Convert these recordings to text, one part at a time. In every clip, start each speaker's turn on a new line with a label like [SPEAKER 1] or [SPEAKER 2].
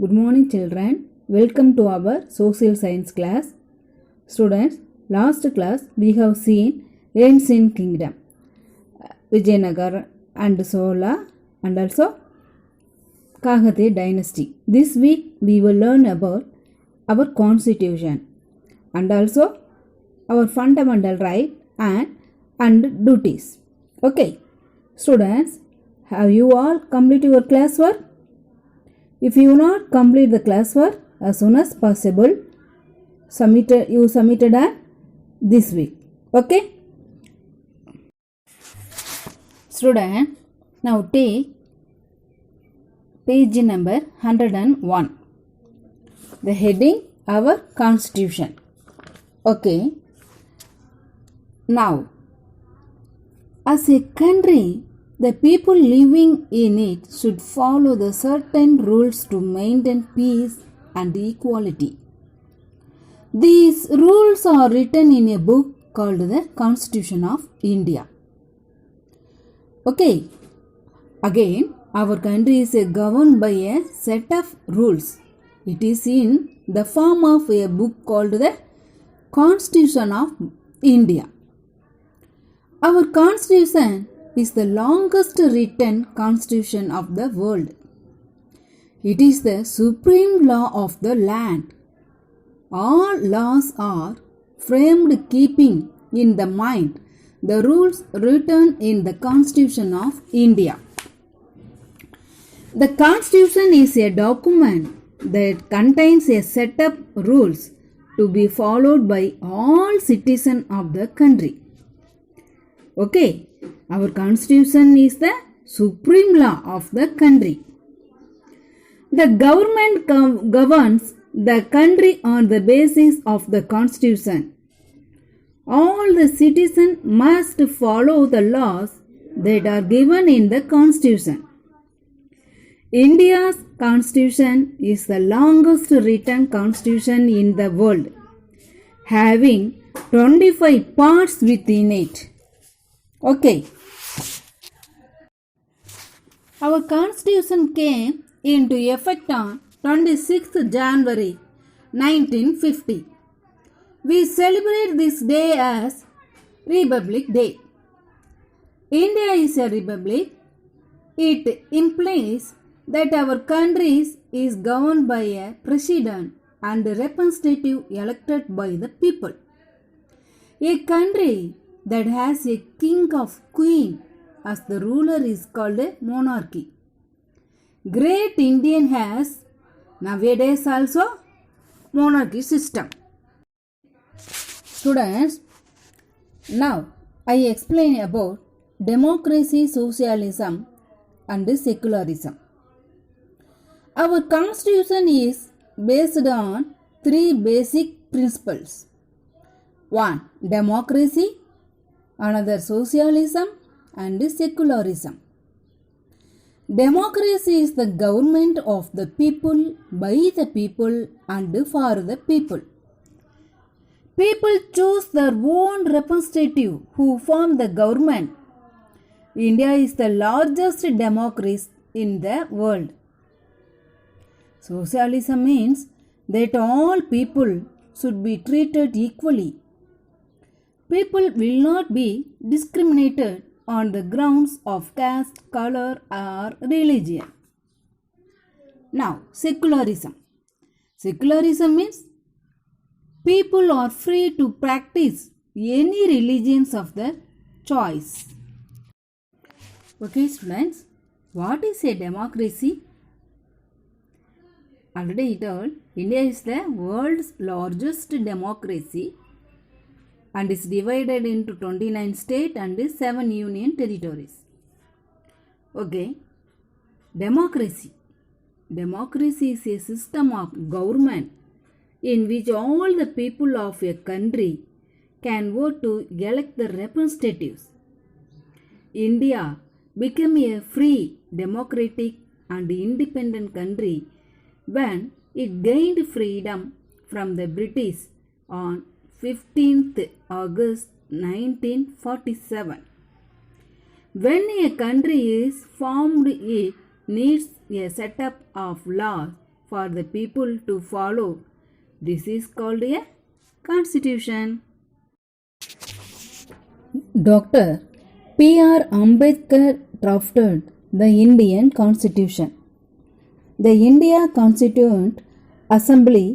[SPEAKER 1] Good morning children. Welcome to our social science class. Students, last class we have seen ancient kingdom, Vijayanagara and Sola and also Kakatiya dynasty. This week we will learn about our constitution and also our fundamental right and duties. Okay, students, have you all completed your classwork? If you not complete the classwork as soon as possible, you submitted this week. Okay? Student, now take page number 101. The heading, our constitution. Okay. Now, as a country, the people living in it should follow the certain rules to maintain peace and equality. These rules are written in a book called the Constitution of India. Okay, again, our country is governed by a set of rules. It is in the form of a book called the Constitution of India. Our constitution is the longest written constitution of the world. It is the supreme law of the land. All laws are framed keeping in the mind the rules written in the Constitution of India. The Constitution is a document that contains a set of rules to be followed by all citizens of the country. Okay, our constitution is the supreme law of the country. The government governs the country on the basis of the constitution. All the citizens must follow the laws that are given in the constitution. India's constitution is the longest written constitution in the world, having 25 parts within it. Okay. Our constitution came into effect on 26th January 1950. We celebrate this day as Republic Day. India is a republic. It implies that our country is governed by a president and a representative elected by the people. A country that has a king or queen as the ruler is called a monarchy. Great Indian has nowadays also monarchy system. Students, now I explain about democracy, socialism and secularism. Our constitution is based on three basic principles. One, democracy, another socialism and secularism. Democracy is the government of the people, by the people and for the people. People choose their own representative who form the government. India is the largest democracy in the world. Socialism means that all people should be treated equally. People will not be discriminated on the grounds of caste, color or religion. Now, secularism. Secularism means people are free to practice any religions of their choice. Okay, students, what is a democracy? Already told, India is the world's largest democracy and is divided into 29 states and 7 union territories. Okay, democracy. Democracy is a system of government in which all the people of a country can vote to elect the representatives. India became a free, democratic and independent country when it gained freedom from the British on 15th August 1947. When a country is formed, it needs a setup of laws for the people to follow. This is called a constitution. Dr. P.R. Ambedkar drafted the Indian Constitution. The India Constituent Assembly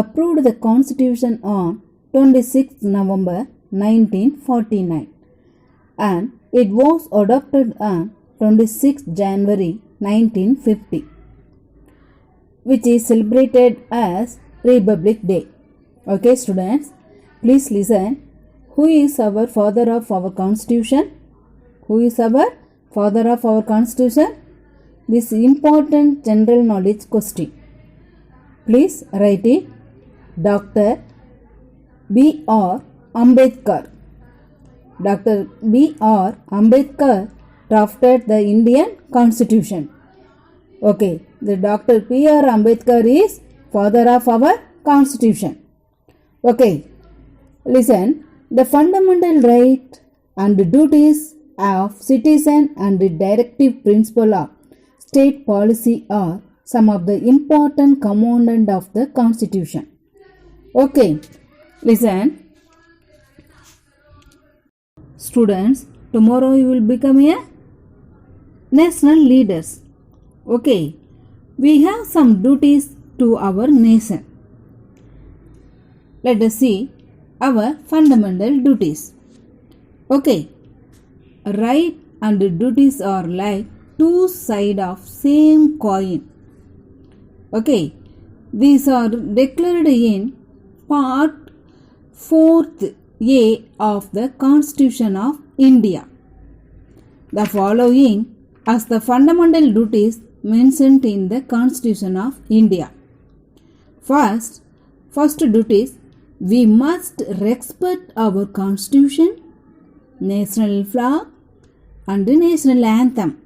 [SPEAKER 1] approved the Constitution on 26 November 1949 and it was adopted on 26 January 1950, which is celebrated as Republic Day. Okay students, please listen. Who is our father of our Constitution? Who is our father of our Constitution? This important general knowledge question. Please write it. Dr. B.R. Ambedkar. Dr. B.R. Ambedkar drafted the Indian Constitution. Okay, the Dr. P.R. Ambedkar is father of our Constitution. Okay, listen. The fundamental right and duties of citizen and the directive principle of state policy are some of the important components of the Constitution. Okay, listen. Students, tomorrow you will become a national leaders. Okay, we have some duties to our nation. Let us see our fundamental duties. Okay, right and duties are like two sides of same coin. Okay, these are declared in part 4th A of the Constitution of India. The following as the fundamental duties mentioned in the Constitution of India. First duties, we must respect our Constitution, national flag and the national anthem.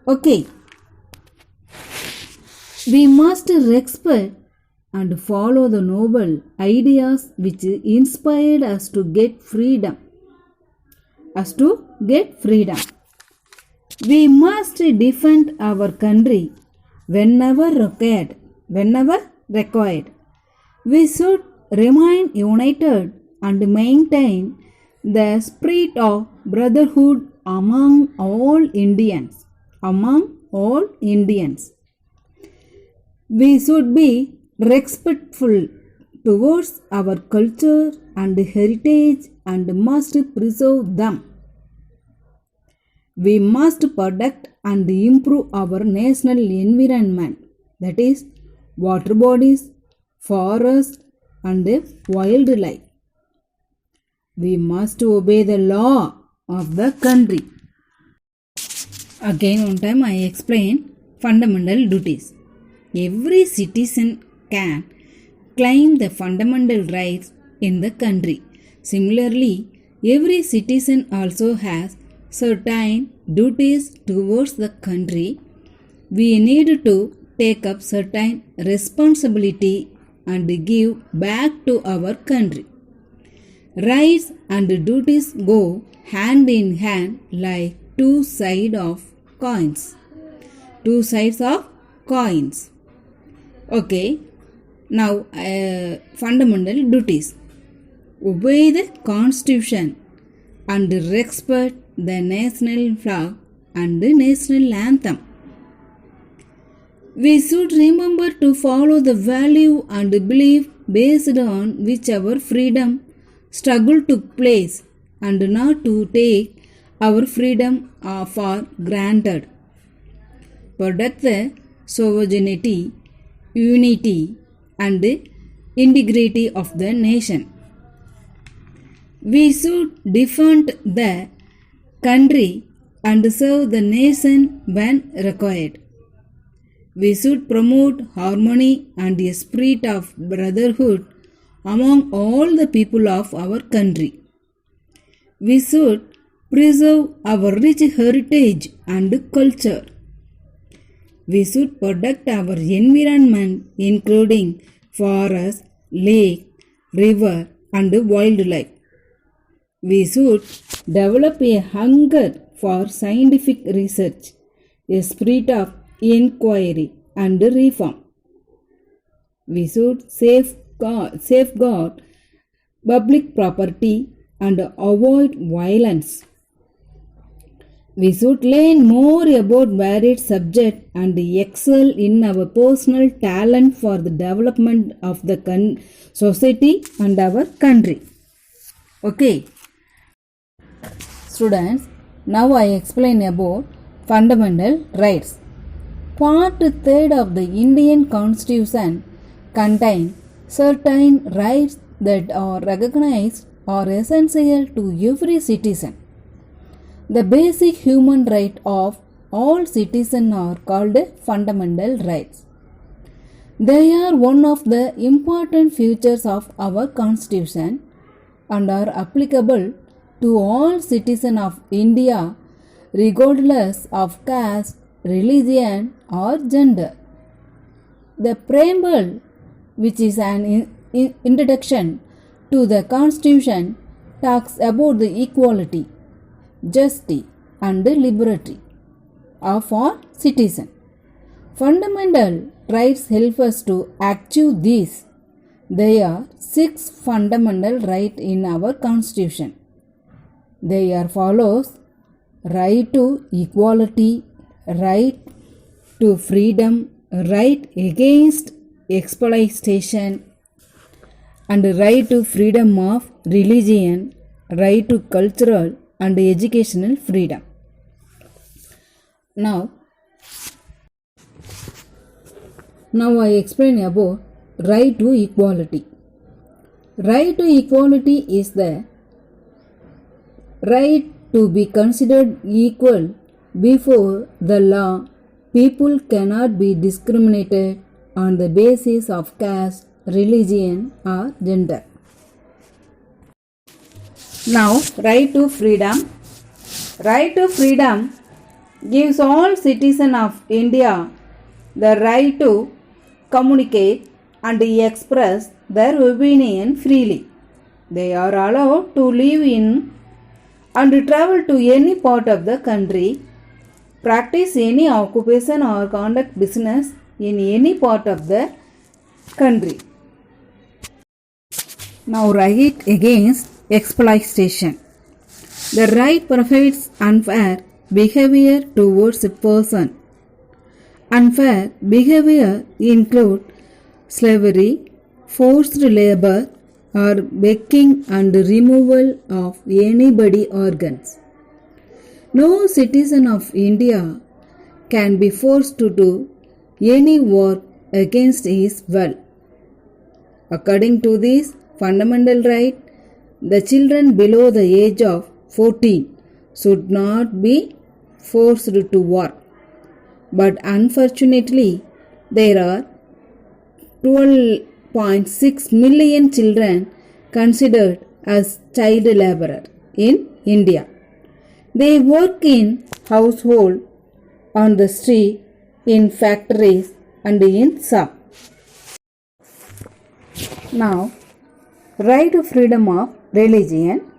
[SPEAKER 1] Okay, we must respect and follow the noble ideas which inspired us to get freedom. We must defend our country whenever required. We should remain united and maintain the spirit of brotherhood among all Indians. We should be respectful towards our culture and heritage and must preserve them. We must protect and improve our national environment, that is, water bodies, forest and wildlife. We must obey the law of the country. Again one time I explain fundamental duties. Every citizen can claim the fundamental rights in the country. Similarly, every citizen also has certain duties towards the country. We need to take up certain responsibility and give back to our country. Rights and duties go hand in hand like two sides of coins. Okay, now fundamental duties. Obey the Constitution and respect the national flag and the national anthem. We should remember to follow the value and belief based on which our freedom struggle took place and not to take our freedom for granted. Protect the sovereignty, unity and integrity of the nation. We should defend the country and serve the nation when required. We should promote harmony and a spirit of brotherhood among all the people of our country. We should preserve our rich heritage and culture. We should protect our environment including forest, lake, river and wildlife. We should develop a hunger for scientific research, a spirit of inquiry and reform. We should safeguard public property and avoid violence. We should learn more about varied subjects and excel in our personal talent for the development of the society and our country. Okay. Students, now I explain about fundamental rights. Part 3 of the Indian Constitution contains certain rights that are recognized or essential to every citizen. The basic human rights of all citizens are called fundamental rights. They are one of the important features of our Constitution and are applicable to all citizens of India regardless of caste, religion or gender. The preamble, which is an introduction to the Constitution, talks about the equality, justice and liberty of all citizens. Fundamental rights help us to achieve these. There are 6 fundamental rights in our Constitution. They are follows: right to equality, right to freedom, right against exploitation, and right to freedom of religion, right to cultural and educational freedom. Now I explain about right to equality. Right to equality is the right to be considered equal before the law. People cannot be discriminated on the basis of caste, religion or gender. Now, right to freedom. Right to freedom gives all citizens of India the right to communicate and express their opinion freely. They are allowed to live in and travel to any part of the country, practice any occupation or conduct business in any part of the country. Now, right against exploitation. The right prohibits unfair behavior towards a person. Unfair behavior includes slavery, forced labor, or begging and removal of anybody's organs. No citizen of India can be forced to do any work against his will. According to this fundamental right, the children below the age of 14 should not be forced to work. But unfortunately, there are 12.6 million children considered as child laborer in India. They work in household, on the street, in factories and in shop. Now, right to freedom of religion.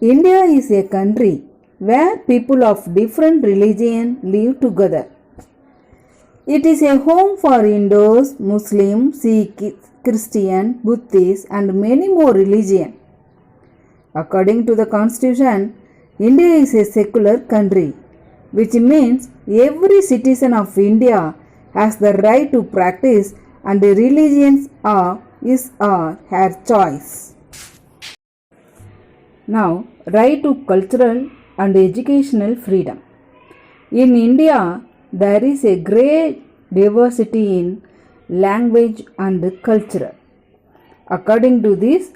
[SPEAKER 1] India is a country where people of different religion live together. It is a home for Hindus, Muslims, Sikhs, Christian, Buddhists and many more religions. According to the Constitution, India is a secular country, which means every citizen of India has the right to practice and religions are his or her choice. Now, right to cultural and educational freedom. In India, there is a great diversity in language and culture. According to this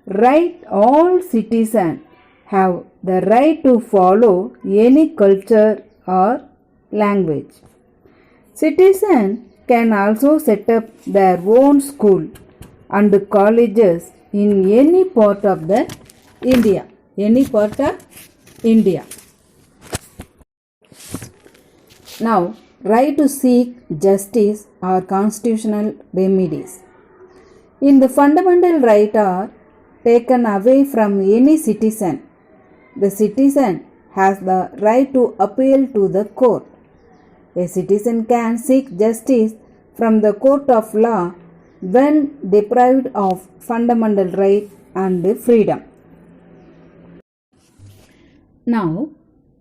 [SPEAKER 1] right, all citizens have the right to follow any culture or language. Citizens can also set up their own school and colleges in any part of the India. Now, right to seek justice or constitutional remedies. In the fundamental right are taken away from any citizen. The citizen has the right to appeal to the court. A citizen can seek justice from the court of law when deprived of fundamental right and freedom. Now,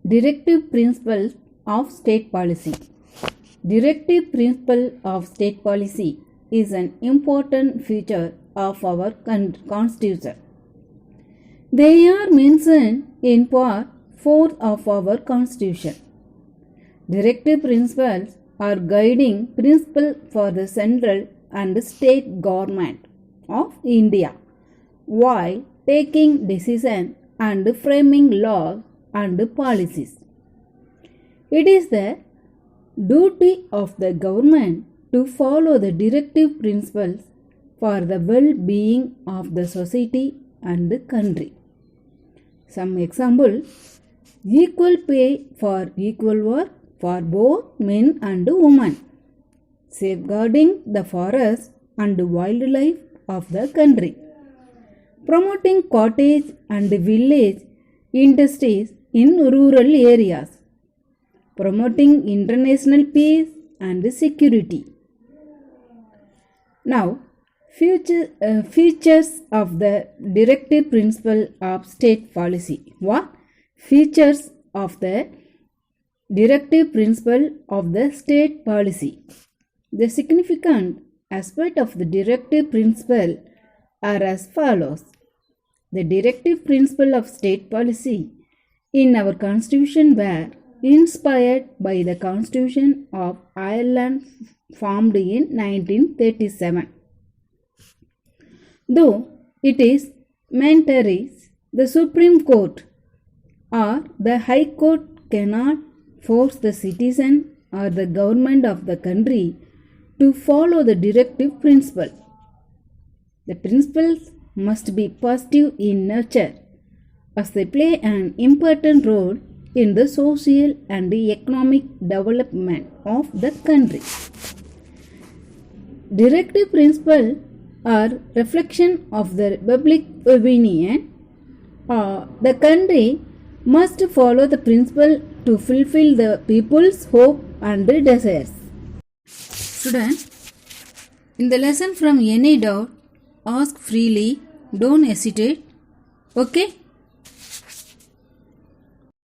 [SPEAKER 1] directive principles of state policy. Directive principle of state policy is an important feature of our constitution. They are mentioned in part 4 of our constitution. Directive principles are guiding principle for the central and state government of India while taking decision and framing laws and policies. It is the duty of the government to follow the directive principles for the well-being of the society and the country. Some example: equal pay for equal work for both men and women, safeguarding the forest and wildlife of the country, promoting cottage and village industries in rural areas, promoting international peace and security. Now, features of the directive principle of state policy. What? Features of the directive principle of the state policy. The significant aspect of the directive principle are as follows. The directive principle of state policy in our constitution were inspired by the Constitution of Ireland formed in 1937. Though it is mandatory, the Supreme Court or the High Court cannot force the citizen or the government of the country to follow the directive principle. The principles must be positive in nature as they play an important role in the social and economic development of the country. Directive principles are reflection of the public opinion. The country must follow the principle to fulfill the people's hope and desires. Student, in the lesson from any doubt, ask freely, don't hesitate. Okay?